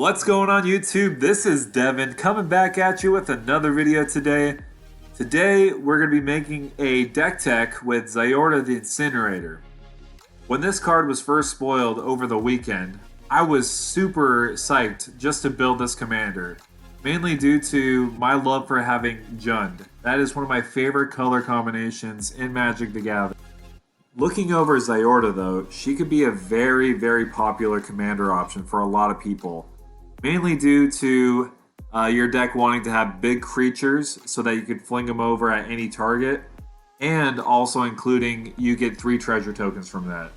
What's going on YouTube? This is Devin coming back at you with another video today. Today we're going to be making a deck tech with Ziorda the Incinerator. When this card was first spoiled over the weekend, I was super psyched just to build this commander. Mainly due to my love for having Jund. That is one of my favorite color combinations in Magic the Gathering. Looking over Ziorda though, she could be a very popular commander option for a lot of people. Mainly due to your deck wanting to have big creatures so that you could fling them over at any target. And also including you get 3 treasure tokens from that.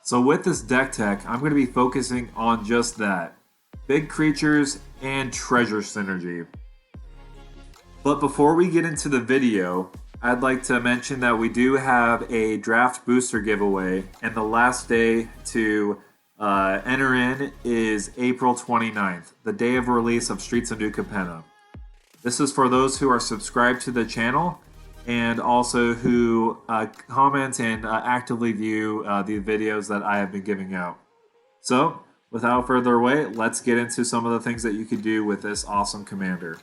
So with this deck tech, I'm going to be focusing on just that. Big creatures and treasure synergy. But before we get into the video, I'd like to mention that we do have a draft booster giveaway, and the last day to enter in is April 29th, the day of release of Streets of New Capenna. This is for those who are subscribed to the channel and also who comment and actively view the videos that I have been giving out. So, without further ado, let's get into some of the things that you could do with this awesome commander.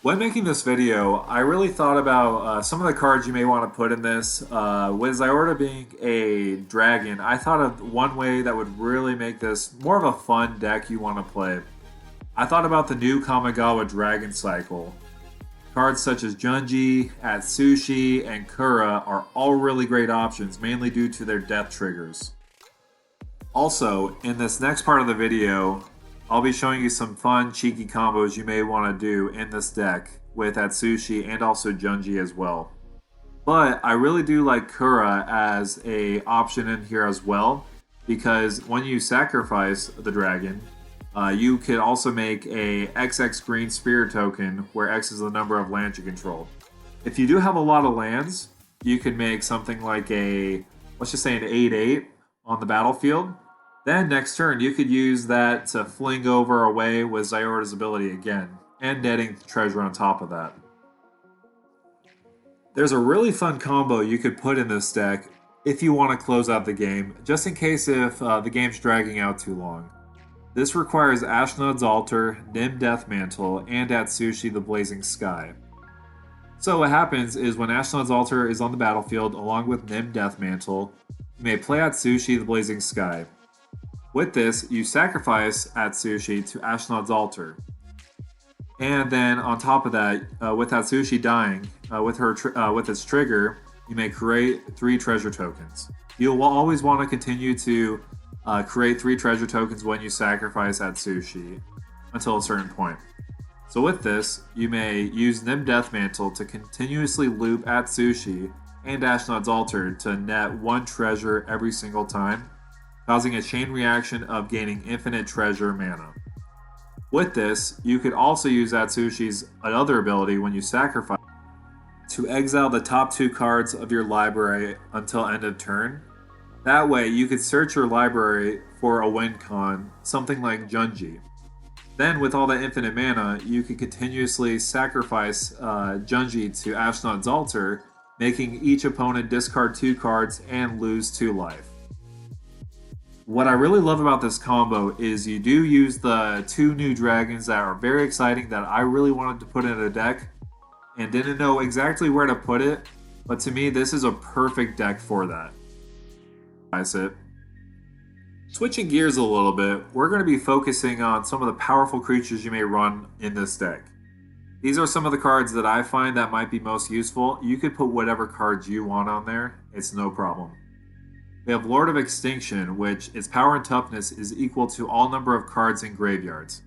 When making this video, I really thought about some of the cards you may want to put in this. With Ziorda being a dragon, I thought of one way that would really make this more of a fun deck you want to play. I thought about the new Kamigawa Dragon Cycle. Cards such as Junji, Atsushi, and Kura are all really great options, mainly due to their death triggers. Also, in this next part of the video, I'll be showing you some fun, cheeky combos you may want to do in this deck with Atsushi and also Junji as well. But I really do like Kura as an option in here as well, because when you sacrifice the dragon, you could also make a XX green spirit token, where X is the number of lands you control. If you do have a lot of lands, you could make something like a, let's just say an 8/8 on the battlefield. Then next turn, you could use that to fling over away with Ziorda's ability again, and netting treasure on top of that. There's a really fun combo you could put in this deck if you want to close out the game, just in case if the game's dragging out too long. This requires Ashnod's Altar, Nim Deathmantle, and Atsushi the Blazing Sky. So what happens is when Ashnod's Altar is on the battlefield along with Nim Deathmantle, you may play Atsushi the Blazing Sky. With this, you sacrifice Atsushi to Ashnod's Altar. And then on top of that, with Atsushi dying, with its trigger, you may create 3 treasure tokens. You'll always want to continue to create 3 treasure tokens when you sacrifice Atsushi until a certain point. So with this, you may use Nim Deathmantle to continuously loop Atsushi and Ashnod's Altar to net 1 treasure every single time, causing a chain reaction of gaining infinite treasure mana. With this, you could also use Atsushi's other ability when you sacrifice to exile the top 2 cards of your library until end of turn. That way, you could search your library for a win con, something like Junji. Then, with all that infinite mana, you could continuously sacrifice Junji to Ashnod's Altar, making each opponent discard 2 cards and lose 2 life. What I really love about this combo is you do use the 2 new dragons that are very exciting that I really wanted to put in a deck and didn't know exactly where to put it, but to me this is a perfect deck for that. Switching gears a little bit, we're going to be focusing on some of the powerful creatures you may run in this deck. These are some of the cards that I find that might be most useful. You could put whatever cards you want on there, it's no problem. We have Lord of Extinction, which its power and toughness is equal to all number of cards in graveyards.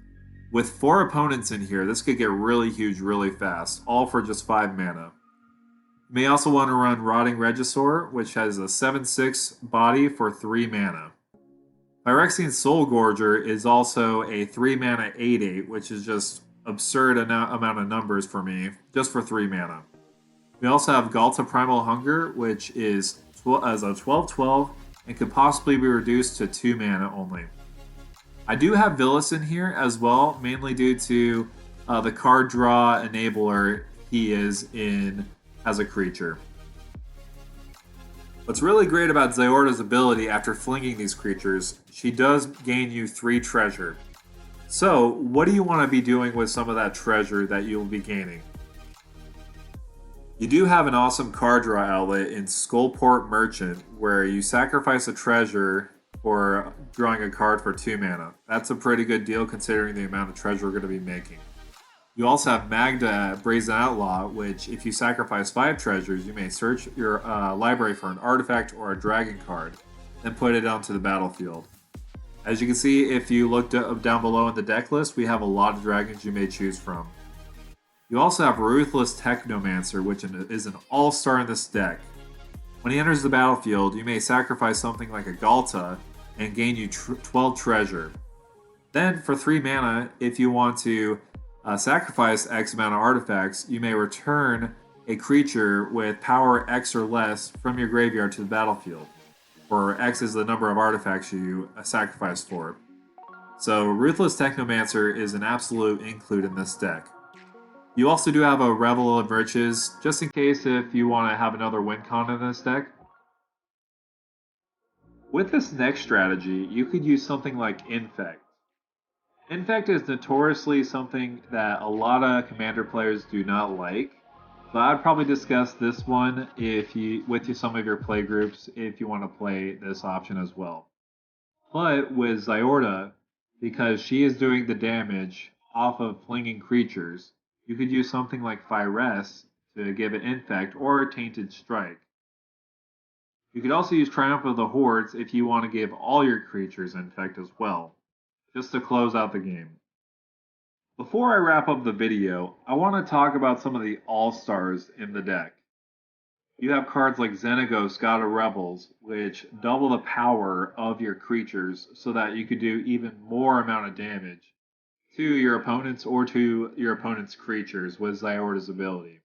With 4 opponents in here, this could get really huge really fast, all for just 5 mana. You may also want to run Rotting Regisaur, which has a 7/6 body for 3 mana. Phyrexian Soul Gorger is also a 3 mana 8/8, which is just absurd amount of numbers for me, just for 3 mana. We also have Ghalta Primal Hunger, which is as a 12/12 and could possibly be reduced to 2 mana only. I do have Villas in here as well, mainly due to the card draw enabler he is in as a creature. What's really great about Ziorda's ability after flinging these creatures, she does gain you 3 treasure. So, what do you want to be doing with some of that treasure that you'll be gaining? You do have an awesome card draw outlet in Skullport Merchant where you sacrifice a treasure for drawing a card for 2 mana. That's a pretty good deal considering the amount of treasure we're going to be making. You also have Magda at Brazen Outlaw, which if you sacrifice 5 treasures, you may search your library for an artifact or a dragon card, then put it onto the battlefield. As you can see, if you look down below in the deck list, we have a lot of dragons you may choose from. You also have Ruthless Technomancer, which is an all-star in this deck. When he enters the battlefield, you may sacrifice something like a Galta and gain you 12 treasure. Then, for 3 mana, if you want to sacrifice X amount of artifacts, you may return a creature with power X or less from your graveyard to the battlefield, where X is the number of artifacts you sacrificed for. So Ruthless Technomancer is an absolute include in this deck. You also do have a Revel of Riches, just in case if you want to have another win con in this deck. With this next strategy, you could use something like Infect. Infect is notoriously something that a lot of Commander players do not like, so I'd probably discuss this one with some of your play groups if you want to play this option as well. But with Ziorda, because she is doing the damage off of flinging creatures, you could use something like Fires to give it Infect or Tainted Strike. You could also use Triumph of the Hordes if you want to give all your creatures Infect as well, just to close out the game. Before I wrap up the video, I want to talk about some of the all-stars in the deck. You have cards like Xenagos, God of Rebels, which double the power of your creatures so that you could do even more amount of damage to your opponents or to your opponent's creatures with Ziorda's ability.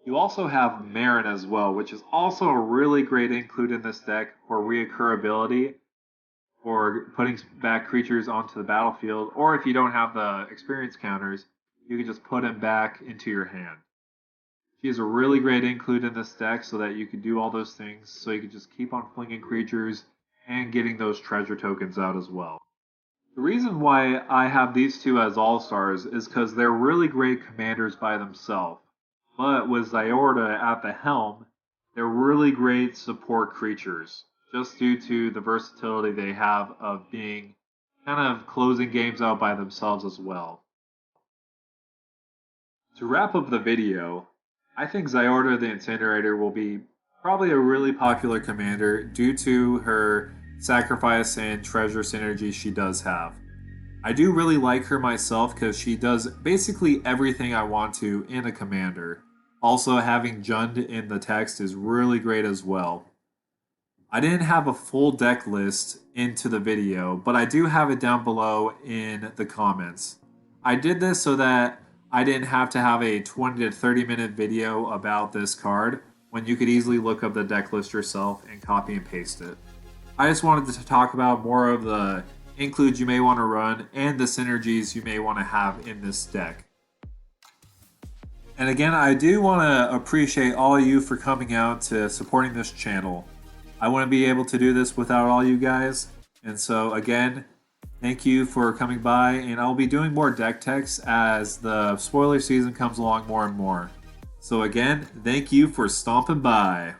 You also have Marin as well, which is also a really great include in this deck for reoccurability, or putting back creatures onto the battlefield, or if you don't have the experience counters, you can just put them back into your hand. She is a really great include in this deck so that you can do all those things, so you can just keep on flinging creatures and getting those treasure tokens out as well. The reason why I have these two as all-stars is because they're really great commanders by themselves, but with Ziorda at the helm, they're really great support creatures, just due to the versatility they have of being kind of closing games out by themselves as well. To wrap up the video, I think Ziorda the Incinerator will be probably a really popular commander due to her sacrifice and treasure synergy she does have. I do really like her myself because she does basically everything I want to in a commander. Also, having Jund in the text is really great as well. I didn't have a full deck list into the video, but I do have it down below in the comments. I did this so that I didn't have to have a 20 to 30 minute video about this card when you could easily look up the deck list yourself and copy and paste it. I just wanted to talk about more of the includes you may want to run and the synergies you may want to have in this deck. And again, I do want to appreciate all of you for coming out to supporting this channel. I wouldn't be able to do this without all you guys. And so again, thank you for coming by, and I'll be doing more deck techs as the spoiler season comes along more and more. So again, thank you for stomping by.